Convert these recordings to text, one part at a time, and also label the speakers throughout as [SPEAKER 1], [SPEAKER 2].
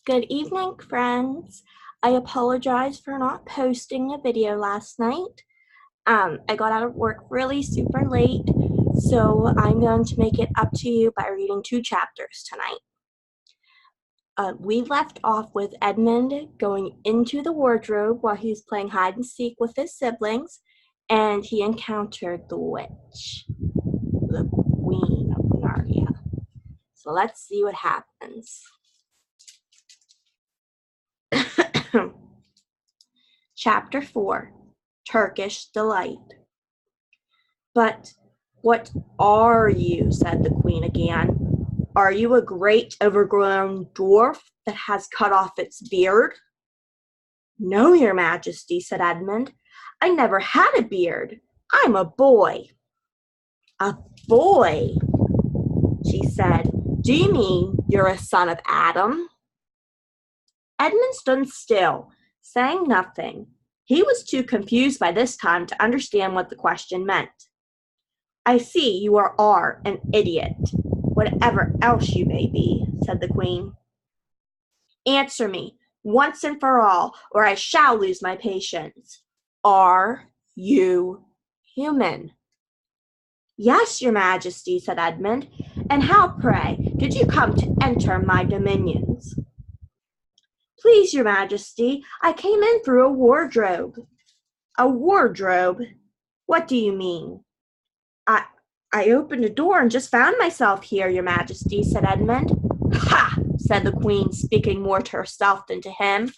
[SPEAKER 1] Good evening, friends. I apologize for not posting a video last night. I got out of work really super late, so I'm going to make it up to you by reading 2 chapters tonight. We left off with Edmund going into the wardrobe while he was playing hide and seek with his siblings, and he encountered the witch, the Queen of Narnia. So let's see what happens. Chapter 4, Turkish Delight. "But what are you?" said the queen again. "Are you a great overgrown dwarf that has cut off its beard?" "No, your majesty," said Edmund. "I never had a beard. I'm a boy." "A boy?" she said. "Do you mean you're a son of Adam?" Edmund stood still, saying nothing. He was too confused by this time to understand what the question meant. "I see you are an idiot, whatever else you may be," said the queen. "Answer me, once and for all, or I shall lose my patience. Are you human?" "Yes, your majesty," said Edmund. "And how, pray, did you come to enter my dominions?" "Please, your majesty, I came in through a wardrobe." "A wardrobe? What do you mean?" I opened a door and just found myself here, your majesty," said Edmund. "Ha!" said the queen, speaking more to herself than to him.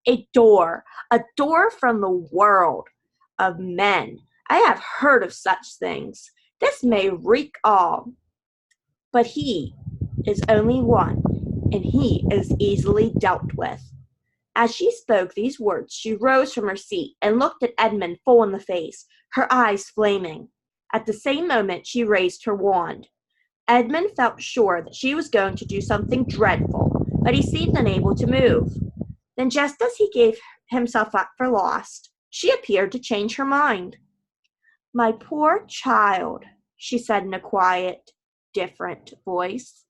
[SPEAKER 1] A door from the world of men. I have heard of such things. This may wreak all. But he is only one, and he is easily dealt with." As she spoke these words, she rose from her seat and looked at Edmund full in the face, her eyes flaming. At the same moment she raised her wand. Edmund felt sure that she was going to do something dreadful, but he seemed unable to move. Then, just as he gave himself up for lost, she appeared to change her mind. "My poor child," she said in a quiet, different voice.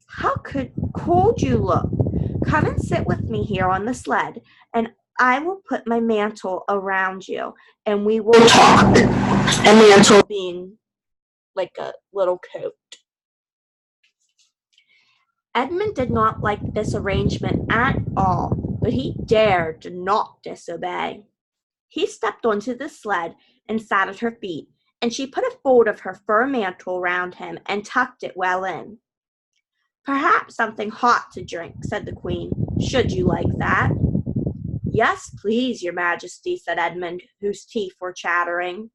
[SPEAKER 1] "How cold you look. Come and sit with me here on the sled, and I will put my mantle around you, and we will talk." A mantle being like a little coat. Edmund did not like this arrangement at all, but he dared not disobey. He stepped onto the sled and sat at her feet, and she put a fold of her fur mantle round him and tucked it well in. "Perhaps something hot to drink," said the queen. "Should you like that?" "Yes, please, your majesty," said Edmund, whose teeth were chattering.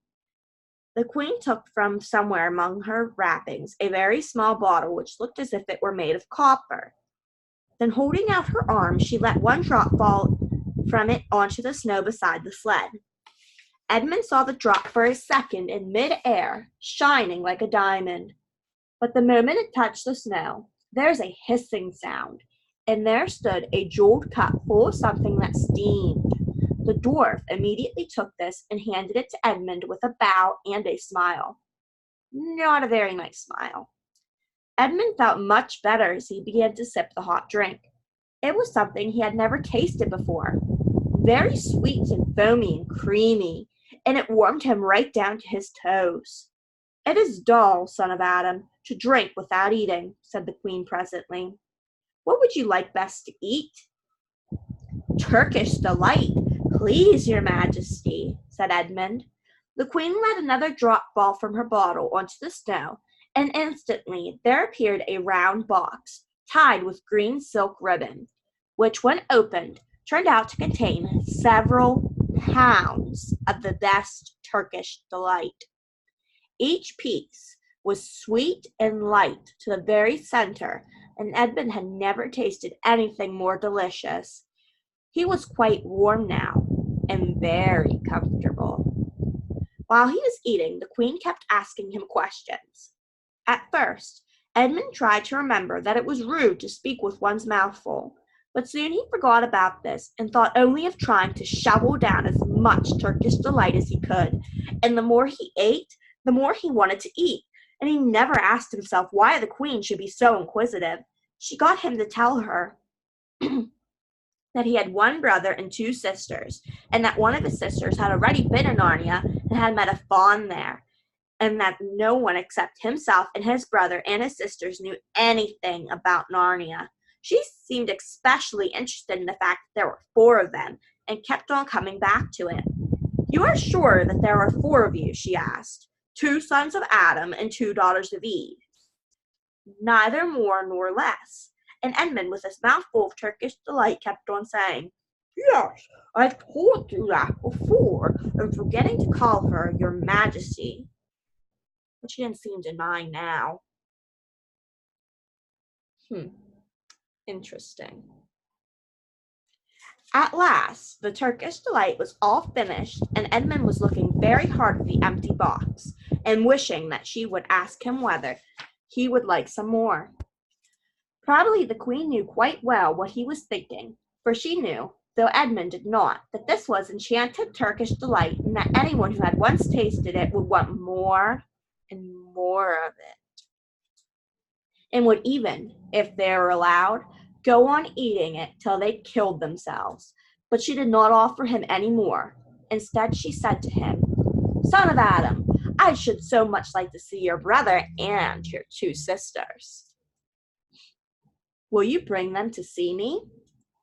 [SPEAKER 1] The queen took from somewhere among her wrappings a very small bottle which looked as if it were made of copper. Then, holding out her arm, she let one drop fall from it onto the snow beside the sled. Edmund saw the drop for a second in mid-air, shining like a diamond. But the moment it touched the snow, there was a hissing sound, and there stood a jeweled cup full of something that steamed. The dwarf immediately took this and handed it to Edmund with a bow and a smile. Not a very nice smile. Edmund felt much better as he began to sip the hot drink. It was something he had never tasted before, very sweet and foamy and creamy, and it warmed him right down to his toes. "It is dull, son of Adam, to drink without eating," said the queen presently. "What would you like best to eat?" "Turkish delight, please, your majesty," said Edmund. The queen let another drop fall from her bottle onto the snow, and instantly there appeared a round box, tied with green silk ribbon, which, when opened, turned out to contain several pounds of the best Turkish delight. Each piece was sweet and light to the very center, and Edmund had never tasted anything more delicious. He was quite warm now, and very comfortable. While he was eating, the queen kept asking him questions. At first, Edmund tried to remember that it was rude to speak with one's mouth full, but soon he forgot about this and thought only of trying to shovel down as much Turkish delight as he could, and the more he ate, the more he wanted to eat, and he never asked himself why the queen should be so inquisitive. She got him to tell her. that he had one brother and two sisters, and that one of his sisters had already been in Narnia and had met a fawn there, and that no one except himself and his brother and his sisters knew anything about Narnia. She seemed especially interested in the fact that there were four of them, and kept on coming back to it. "You are sure that there are four of you?" she asked. "Two sons of Adam and two daughters of Eve." "Neither more nor less." And Edmund, with his mouth full of Turkish delight, kept on saying, "Yes, I've told you that before, and forgetting to call her your Majesty." But she didn't seem to mind now. Interesting. At last, the Turkish delight was all finished, and Edmund was looking very hard at the empty box, and wishing that she would ask him whether he would like some more. Probably the Queen knew quite well what he was thinking, for she knew, though Edmund did not, that this was enchanted Turkish delight, and that anyone who had once tasted it would want more and more of it, and would even, if they were allowed, go on eating it till they killed themselves. But she did not offer him any more. Instead, she said to him, "Son of Adam, I should so much like to see your brother and your two sisters. Will you bring them to see me?"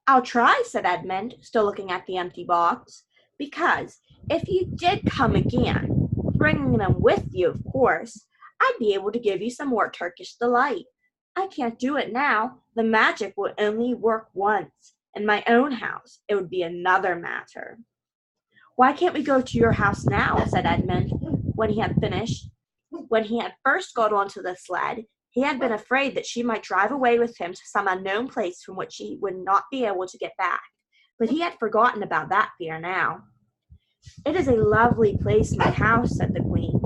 [SPEAKER 1] "I'll try," said Edmund, still looking at the empty box, "because if you did come again, bringing them with you, of course, I'd be able to give you some more Turkish delight. I can't do it now. The magic will only work once. In my own house, it would be another matter." "Why can't we go to your house now?" said Edmund, when he had finished. When he had first got onto the sled, he had been afraid that she might drive away with him to some unknown place from which he would not be able to get back, but he had forgotten about that fear now. "It is a lovely place, my house," said the Queen.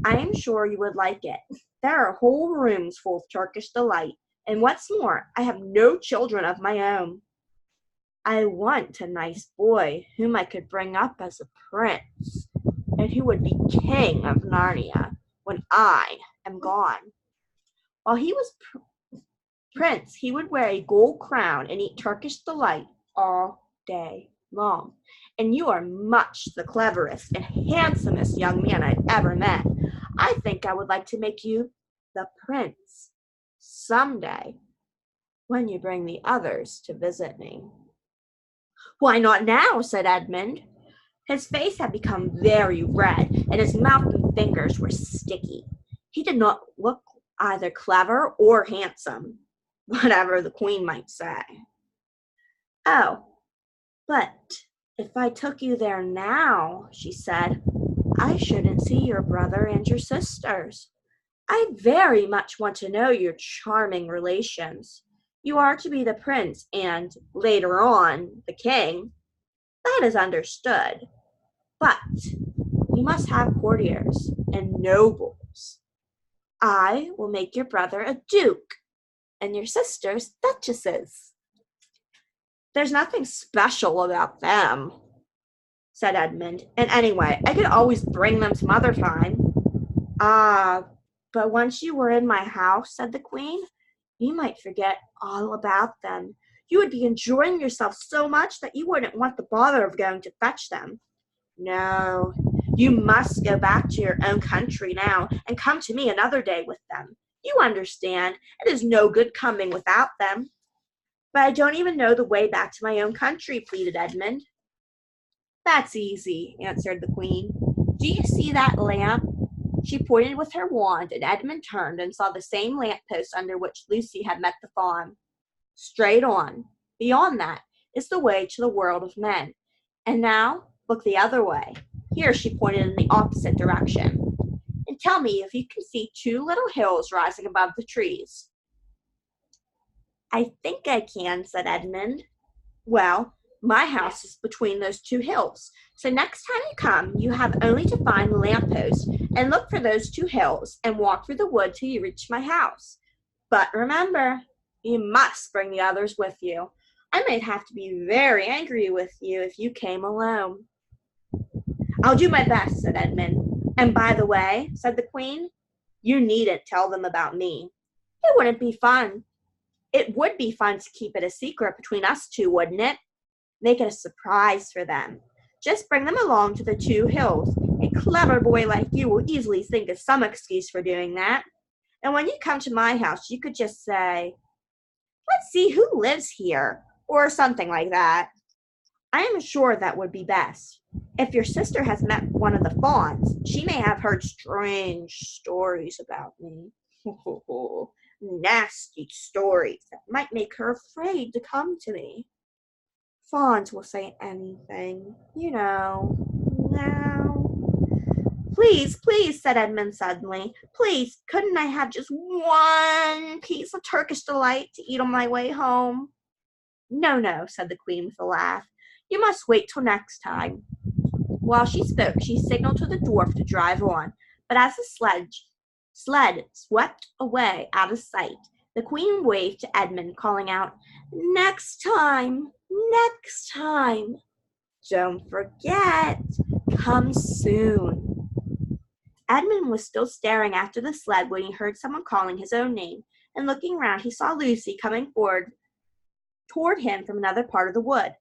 [SPEAKER 1] "I am sure you would like it. There are whole rooms full of Turkish delight, and what's more, I have no children of my own. I want a nice boy whom I could bring up as a prince, and who would be king of Narnia when I am gone. While he was prince, he would wear a gold crown and eat Turkish delight all day long. And you are much the cleverest and handsomest young man I've ever met. I think I would like to make you the prince someday when you bring the others to visit me." "Why not now?" said Edmund. His face had become very red, and his mouth and fingers were sticky. He did not look either clever or handsome, whatever the Queen might say. "Oh, but if I took you there now," she said, "I shouldn't see your brother and your sisters. I very much want to know your charming relations. You are to be the prince and, later on, the king. That is understood. But we must have courtiers and nobles. I will make your brother a duke and your sisters duchesses." "There's nothing special about them," said Edmund. "And anyway, I could always bring them some other time." "Ah, but once you were in my house," said the Queen, "you might forget all about them. You would be enjoying yourself so much that you wouldn't want the bother of going to fetch them. No, you must go back to your own country now and come to me another day with them. You understand, it is no good coming without them." "But I don't even know the way back to my own country," pleaded Edmund. "That's easy," answered the Queen. "Do you see that lamp?" She pointed with her wand, and Edmund turned and saw the same lamppost under which Lucy had met the fawn. "Straight on. Beyond that is the way to the world of men. And now look the other way." Here she pointed in the opposite direction. "And tell me if you can see two little hills rising above the trees." "I think I can," said Edmund. "Well, my house is between those two hills, so next time you come, you have only to find the lamppost and look for those two hills and walk through the wood till you reach my house. But remember, you must bring the others with you. I might have to be very angry with you if you came alone." "I'll do my best," said Edmund. "And by the way," said the Queen, "you needn't tell them about me. It wouldn't be fun. It would be fun to keep it a secret between us two, wouldn't it?" make it a surprise for them. Just bring them along to the 2 hills. A clever boy like you will easily think of some excuse for doing that. And when you come to my house, you could just say, let's see who lives here, or something like that. I am sure that would be best. If your sister has met one of the fawns, she may have heard strange stories about me. Nasty stories that might make her afraid to come to me. Fawns will say anything, you know. Now. Please, please, said Edmund suddenly. Please, couldn't I have just one piece of Turkish delight to eat on my way home? No, no, said the queen with a laugh. You must wait till next time. While she spoke, she signaled to the dwarf to drive on, but as the sled swept away out of sight, the queen waved to Edmund, calling out, next time, next time. Don't forget, come soon. Edmund was still staring after the sled when he heard someone calling his own name, and looking round he saw Lucy coming toward him from another part of the wood.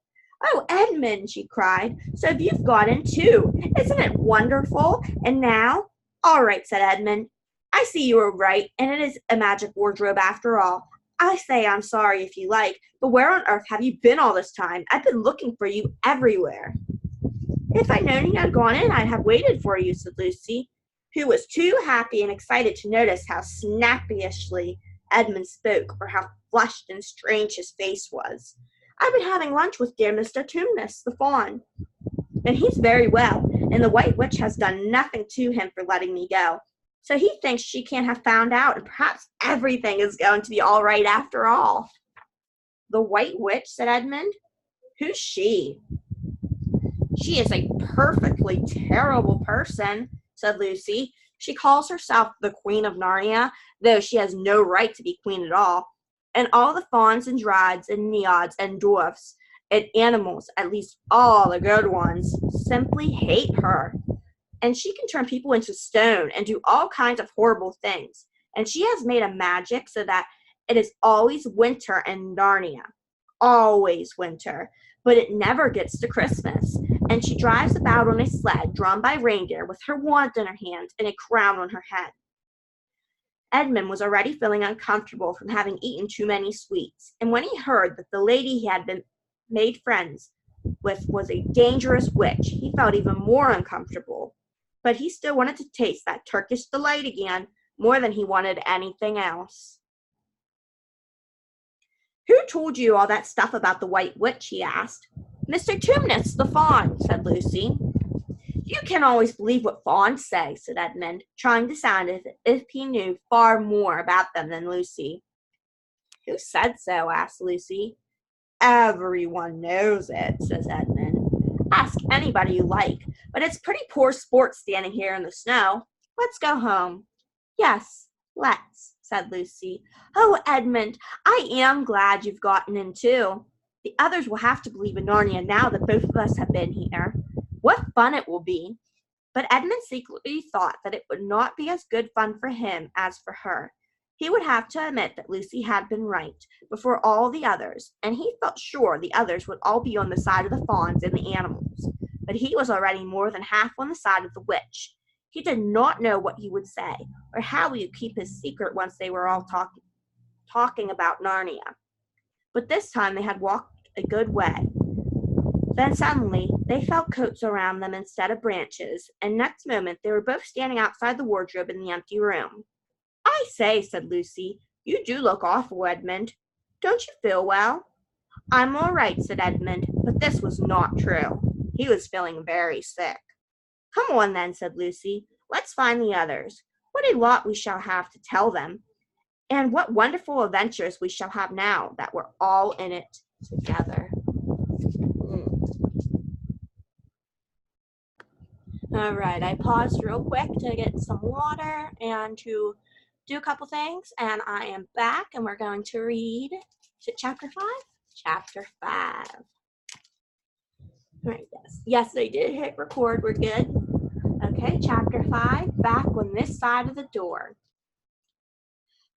[SPEAKER 1] Oh, Edmund, she cried, so you've got in too. Isn't it wonderful? And now? All right, said Edmund. I see you were right, and it is a magic wardrobe after all. I say I'm sorry if you like, but where on earth have you been all this time? I've been looking for you everywhere. If I'd known you had gone in, I'd have waited for you, said Lucy, who was too happy and excited to notice how snappishly Edmund spoke or how flushed and strange his face was. I've been having lunch with dear Mr. Tumnus, the fawn, and he's very well, and the White Witch has done nothing to him for letting me go. So he thinks she can't have found out, and perhaps everything is going to be all right after all. The White Witch, said Edmund. Who's she? She is a perfectly terrible person, said Lucy. She calls herself the Queen of Narnia, though she has no right to be queen at all. And all the fawns and dryads and neods and dwarfs and animals, at least all the good ones, simply hate her. And she can turn people into stone and do all kinds of horrible things. And she has made a magic so that it is always winter in Narnia. Always winter. But it never gets to Christmas. And she drives about on a sled drawn by reindeer with her wand in her hand and a crown on her head. Edmund was already feeling uncomfortable from having eaten too many sweets, and when he heard that the lady he had been made friends with was a dangerous witch, he felt even more uncomfortable. But he still wanted to taste that Turkish delight again, more than he wanted anything else. Who told you all that stuff about the White Witch? He asked. Mr. Tumnus, the fawn, said Lucy. You can always believe what fawns say, said Edmund, trying to sound as if he knew far more about them than Lucy. Who said so? Asked Lucy. Everyone knows it, says Edmund. Ask anybody you like, but it's pretty poor sport standing here in the snow. Let's go home. Yes, let's, said Lucy. Oh, Edmund, I am glad you've gotten in too. The others will have to believe in Narnia now that both of us have been here. What fun it will be! But Edmund secretly thought that it would not be as good fun for him as for her. He would have to admit that Lucy had been right before all the others, and he felt sure the others would all be on the side of the fawns and the animals. But he was already more than half on the side of the witch. He did not know what he would say, or how he would keep his secret once they were all talking about Narnia. But this time they had walked a good way. Then suddenly they felt coats around them instead of branches, and next moment they were both standing outside the wardrobe in the empty room. I say, said Lucy, you do look awful, Edmund. Don't you feel well? I'm all right, said Edmund, but this was not true. He was feeling very sick. Come on then, said Lucy. Let's find the others. What a lot we shall have to tell them, and what wonderful adventures we shall have now that we're all in it together. All right, I paused real quick to get some water and to do a couple things, and I am back, and we're going to read, is it chapter 5? Chapter 5. All right, yes, I did hit record, we're good. Okay, chapter 5, back on this side of the door.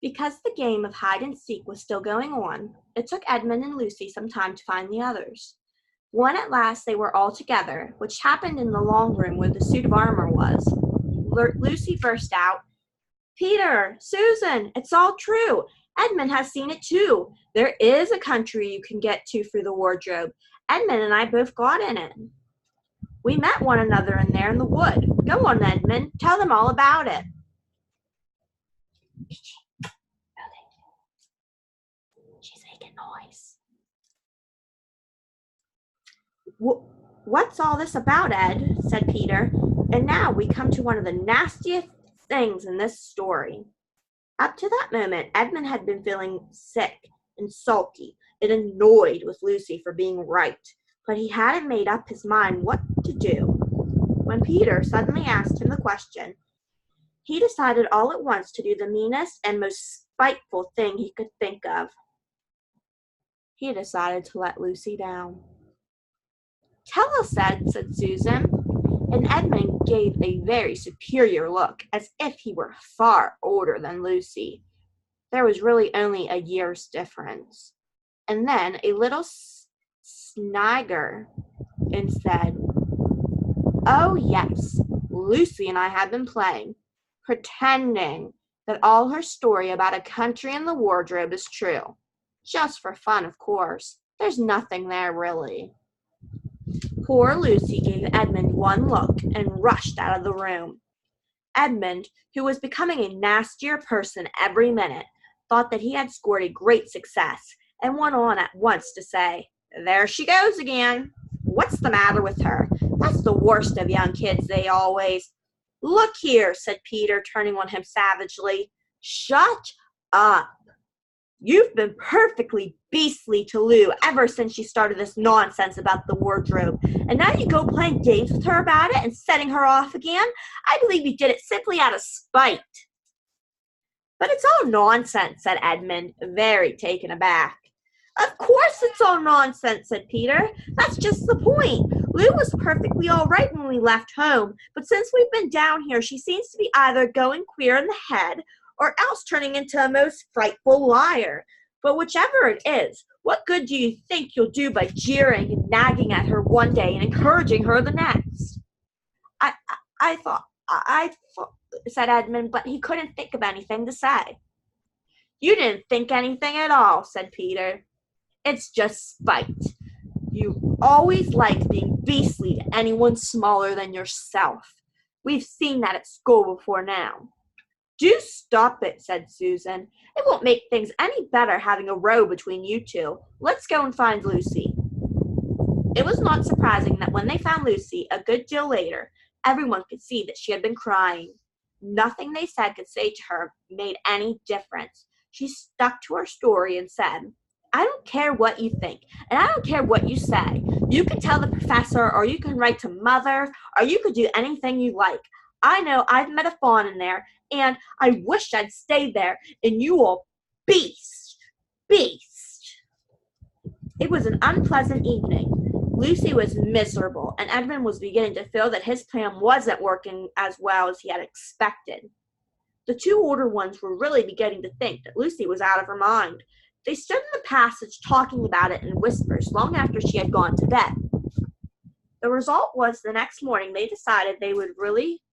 [SPEAKER 1] Because the game of hide and seek was still going on, it took Edmund and Lucy some time to find the others. When at last they were all together, which happened in the long room where the suit of armor was, Lucy burst out, "Peter, Susan, it's all true. Edmund has seen it too. There is a country you can get to through the wardrobe. Edmund and I both got in it. We met one another in there in the wood. Go on, Edmund, tell them all about it." She's making noise. "What's all this about, Ed?" said Peter. And now we come to one of the nastiest things in this story. Up to that moment, Edmund had been feeling sick and sulky and annoyed with Lucy for being right, but he hadn't made up his mind what to do. When Peter suddenly asked him the question, he decided all at once to do the meanest and most spiteful thing he could think of. He decided to let Lucy down. "Tell us, Ed," said Susan, and Edmund gave a very superior look, as if he were far older than Lucy. There was really only a year's difference. And then a little snigger and said, "Oh yes, Lucy and I have been playing, pretending that all her story about a country in the wardrobe is true. Just for fun, of course. There's nothing there, really." Poor Lucy gave Edmund one look and rushed out of the room. Edmund, who was becoming a nastier person every minute, thought that he had scored a great success and went on at once to say, "There she goes again. What's the matter with her? That's the worst of young kids, they always—" "Look here," said Peter, turning on him savagely. "Shut up. You've been perfectly beastly to Lou ever since she started this nonsense about the wardrobe, and now you go playing games with her about it and setting her off again. I believe you did it simply out of spite." "But it's all nonsense," said Edmund, very taken aback. "Of course it's all nonsense," said Peter. "That's just the point. Lou was perfectly all right when we left home, but since we've been down here, she seems to be either going queer in the head or else turning into a most frightful liar. But whichever it is, what good do you think you'll do by jeering and nagging at her one day and encouraging her the next?" I thought, said Edmund, but he couldn't think of anything to say. "You didn't think anything at all," said Peter. "It's just spite. You always liked being beastly to anyone smaller than yourself. We've seen that at school before now." "Do stop it," said Susan. "It won't make things any better having a row between you two. Let's go and find Lucy." It was not surprising that when they found Lucy, a good deal later, everyone could see that she had been crying. Nothing they said could say to her made any difference. She stuck to her story and said, "I don't care what you think, and I don't care what you say. You can tell the professor, or you can write to Mother, or you could do anything you like. I know I've met a fawn in there, and I wish I'd stayed there, and you all beast. It was an unpleasant evening. Lucy was miserable, and Edmund was beginning to feel that his plan wasn't working as well as he had expected. The two older ones were really beginning to think that Lucy was out of her mind. They stood in the passage talking about it in whispers long after she had gone to bed. The result was the next morning they decided they would really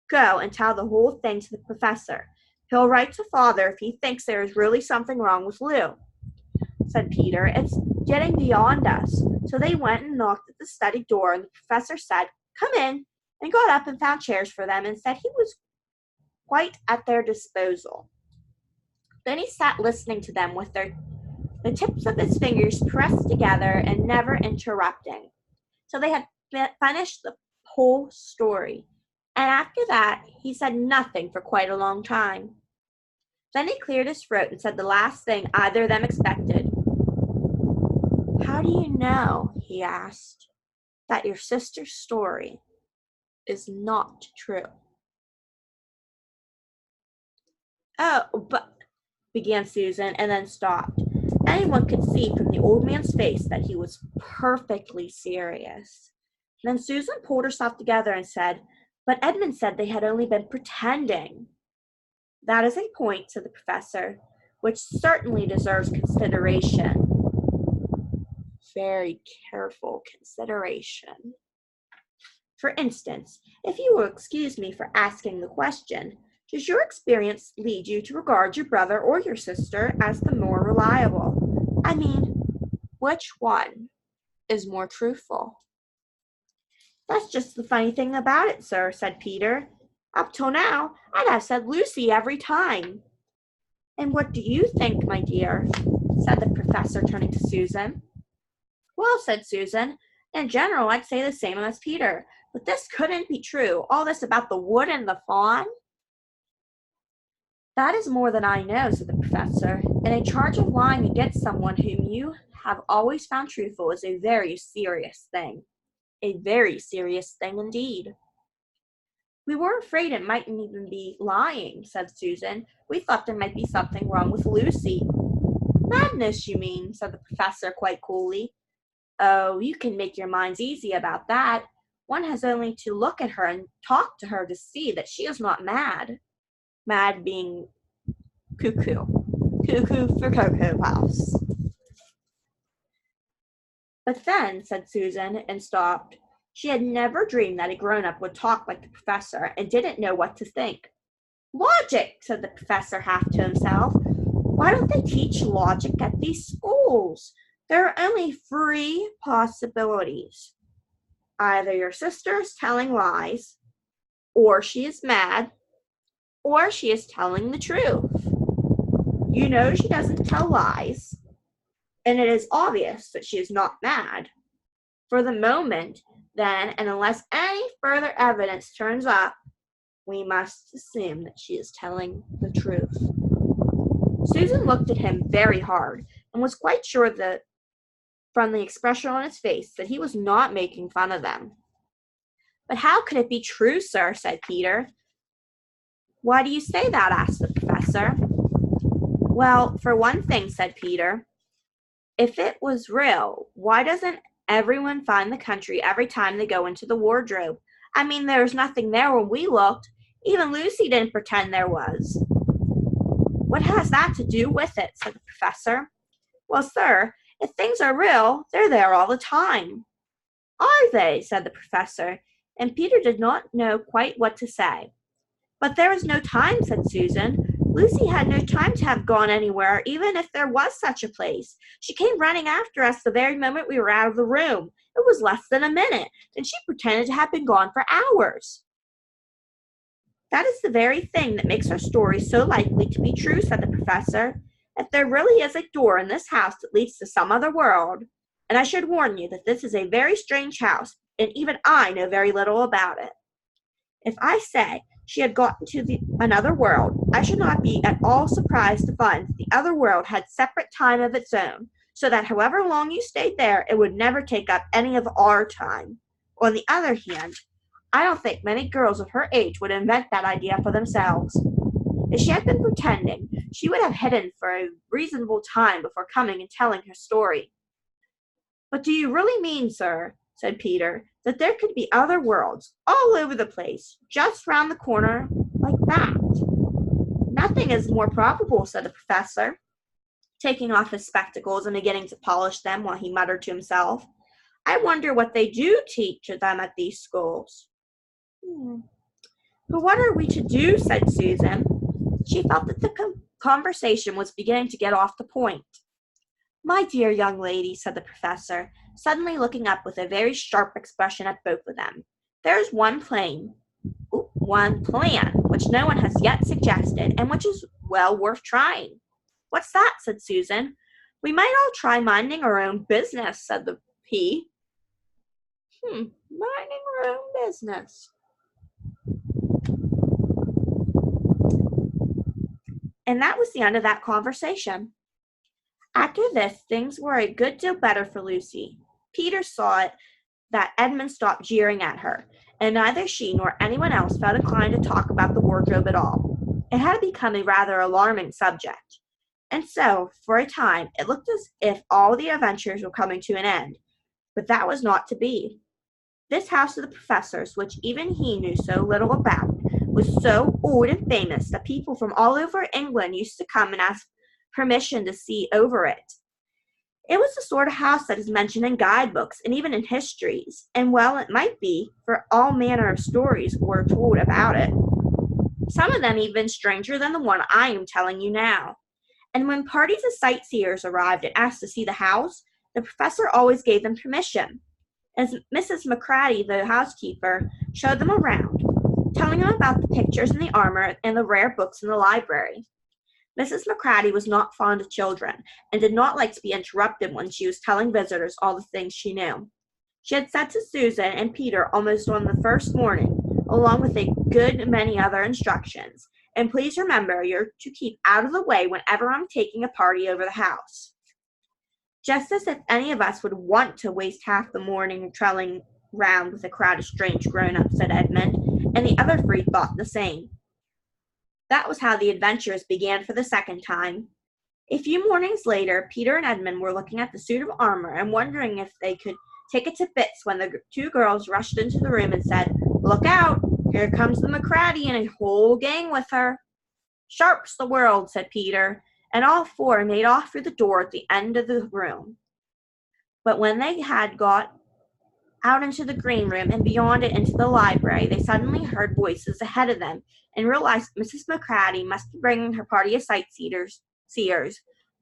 [SPEAKER 1] go and tell the whole thing to the professor. "He'll write to Father if he thinks there is really something wrong with Lou," said Peter. "It's getting beyond us." So they went and knocked at the study door, and the professor said, "Come in," and got up and found chairs for them and said he was quite at their disposal. Then he sat listening to them with the tips of his fingers pressed together and never interrupting, till they had finished the whole story. And after that, he said nothing for quite a long time. Then he cleared his throat and said the last thing either of them expected. "How do you know," he asked, "that your sister's story is not true?" "Oh, but," began Susan, and then stopped. Anyone could see from the old man's face that he was perfectly serious. Then Susan pulled herself together and said, "But Edmund said they had only been pretending." "That is a point," said the professor, "which certainly deserves consideration." very careful consideration. For instance, if you will excuse me for asking the question, does your experience lead you to regard your brother or your sister as the more reliable? I mean, which one is more truthful? That's just the funny thing about it, sir, said Peter. Up till now, I'd have said Lucy every time. And what do you think, my dear? Said the professor, turning to Susan. Well, said Susan, in general, I'd say the same as Peter, but this couldn't be true. All this about the wood and the fawn? That is more than I know, said the professor, and a charge of lying against someone whom you have always found truthful is a very serious thing. A very serious thing indeed. We were afraid it mightn't even be lying, said Susan. We thought there might be something wrong with Lucy. Madness, you mean, said the professor quite coolly. Oh, you can make your minds easy about that. One has only to look at her and talk to her to see that she is not mad. Mad being cuckoo. Cuckoo for Cocoa Puffs. But then, said Susan, and stopped. She had never dreamed that a grown-up would talk like the professor and didn't know what to think. Logic, said the professor half to himself. Why don't they teach logic at these schools? There are only three possibilities. Either your sister is telling lies, or she is mad, or she is telling the truth. You know she doesn't tell lies, and it is obvious that she is not mad. For the moment, then, and unless any further evidence turns up, we must assume that she is telling the truth. Susan looked at him very hard and was quite sure that, from the expression on his face, that he was not making fun of them. But how could it be true, sir? Said Peter. Why do you say that? Asked the professor. Well, for one thing, said Peter, if it was real, why doesn't everyone find the country every time they go into the wardrobe? I mean, there was nothing there when we looked. Even Lucy didn't pretend there was. What has that to do with it? Said the professor. Well, sir, if things are real, they're there all the time. Are they? Said the professor, and Peter did not know quite what to say. But there was no time, said Susan. Lucy had no time to have gone anywhere, even if there was such a place. She came running after us the very moment we were out of the room. It was less than a minute, and she pretended to have been gone for hours. That is the very thing that makes her story so likely to be true, said the professor. If there really is a door in this house that leads to some other world, and I should warn you that this is a very strange house, and even I know very little about it. If I say she had gotten to another world, I should not be at all surprised to find that the other world had separate time of its own, so that however long you stayed there, it would never take up any of our time. On the other hand, I don't think many girls of her age would invent that idea for themselves. If she had been pretending, she would have hidden for a reasonable time before coming and telling her story. But do you really mean, sir, said Peter, that there could be other worlds all over the place, just round the corner, like that? Nothing is more probable, said the professor, taking off his spectacles and beginning to polish them while he muttered to himself. I wonder what they do teach them at these schools. But what are we to do? Said Susan. She felt that the conversation was beginning to get off the point. My dear young lady, said the professor, suddenly looking up with a very sharp expression at both of them. There's one plan which no one has yet suggested, and which is well worth trying. What's that? Said Susan. We might all try minding our own business, said the P. Minding our own business. And that was the end of that conversation. After this, things were a good deal better for Lucy. Peter saw it that Edmund stopped jeering at her, and neither she nor anyone else felt inclined to talk about the wardrobe at all. It had become a rather alarming subject, and so, for a time, it looked as if all the adventures were coming to an end. But that was not to be. This house of the professor's, which even he knew so little about, was so old and famous that people from all over England used to come and ask permission to see over it. It was the sort of house that is mentioned in guidebooks and even in histories, and well, it might be, for all manner of stories were told about it. Some of them even stranger than the one I am telling you now. And when parties of sightseers arrived and asked to see the house, the professor always gave them permission. As Mrs. McCratty, the housekeeper, showed them around, telling them about the pictures and the armor and the rare books in the library. Mrs. McCratty was not fond of children and did not like to be interrupted when she was telling visitors all the things she knew. She had said to Susan and Peter almost on the first morning, along with a good many other instructions, and please remember you're to keep out of the way whenever I'm taking a party over the house. Just as if any of us would want to waste half the morning trailing round with a crowd of strange grown-ups, said Edmund, and the other three thought the same. That was how the adventures began for the second time. A few mornings later, Peter and Edmund were looking at the suit of armor and wondering if they could take it to bits when the two girls rushed into the room and said, "Look out! Here comes the McCratty and a whole gang with her." "Sharp's the world," said Peter, and all four made off through the door at the end of the room. But when they had got out into the green room and beyond it into the library, they suddenly heard voices ahead of them and realized Mrs. McCratty must be bringing her party of sightseers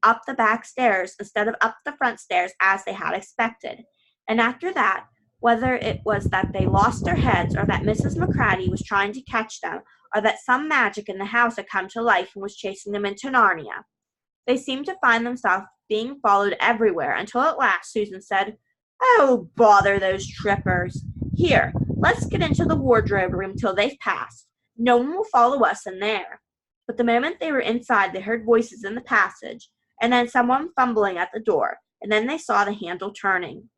[SPEAKER 1] up the back stairs instead of up the front stairs as they had expected. And after that, whether it was that they lost their heads or that Mrs. McCratty was trying to catch them or that some magic in the house had come to life and was chasing them into Narnia, they seemed to find themselves being followed everywhere until at last Susan said, "Oh, bother those trippers. Here, let's get into the wardrobe room till they've passed. No one will follow us in there." But the moment they were inside, they heard voices in the passage, and then someone fumbling at the door, and then they saw the handle turning.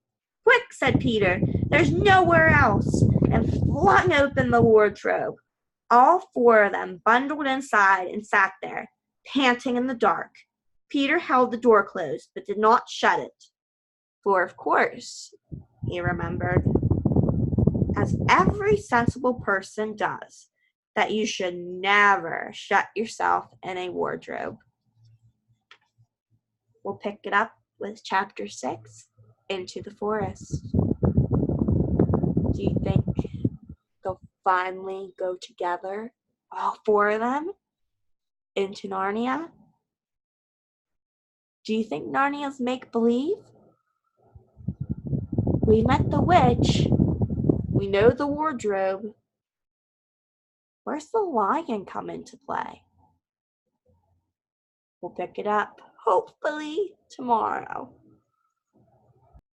[SPEAKER 1] "Quick," said Peter, "there's nowhere else," and flung open the wardrobe. All four of them bundled inside and sat there, panting in the dark. Peter held the door closed, but did not shut it. For, of course, he remembered, as every sensible person does, that you should never shut yourself in a wardrobe. We'll pick it up with Chapter 6, Into the Forest. Do you think they'll finally go together, all four of them, into Narnia? Do you think Narnia's make-believe? We met the witch. We know the wardrobe. Where's the lion come into play? We'll pick it up, hopefully, tomorrow.